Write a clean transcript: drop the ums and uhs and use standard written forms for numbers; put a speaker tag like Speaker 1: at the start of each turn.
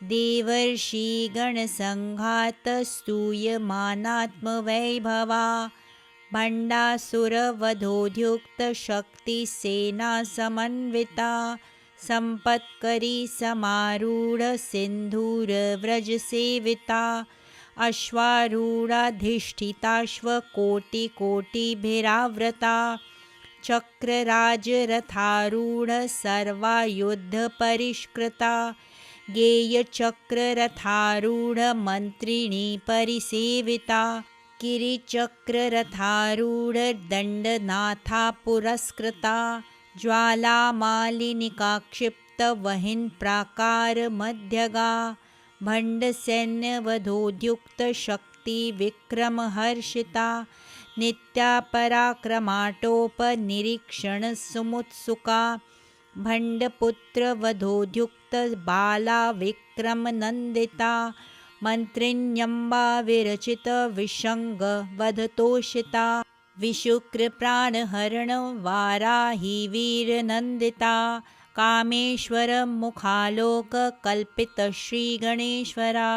Speaker 1: देवर्षिगणसङ्घातस्तूयमानात्मवैभवा भण्डासुरवधोद्युक्तशक्तिसेनासमन्विता सम्पत्करी समारूढसिन्धूरव्रजसेविता अश्वारूढाधिष्ठिताश्वकोटिकोटिभिरावृता चक्रराजरथारूढसर्वायुधपरिष्कृता गेयचक्ररथारूढमन्त्रिणी परिसेविता गिरिचक्ररथारूढदण्डनाथा पुरस्कृता ज्वालामालिनिकाक्षिप्तवहिन्प्राकारमध्यगा भण्डसैन्यवधोद्युक्तशक्तिविक्रमहर्षिता नित्या पराक्रमाटोपनिरीक्षणसमुत्सुका भण्डपुत्रवधोद्युक्तबाला विक्रमनन्दिता मन्त्रिण्यम्बा विरचितविशङ्गवधतोषिता विशुक्रप्राणहरणवाराही वीरनन्दिता कामेश्वरमुखालोककल्पितश्रीगणेश्वरा।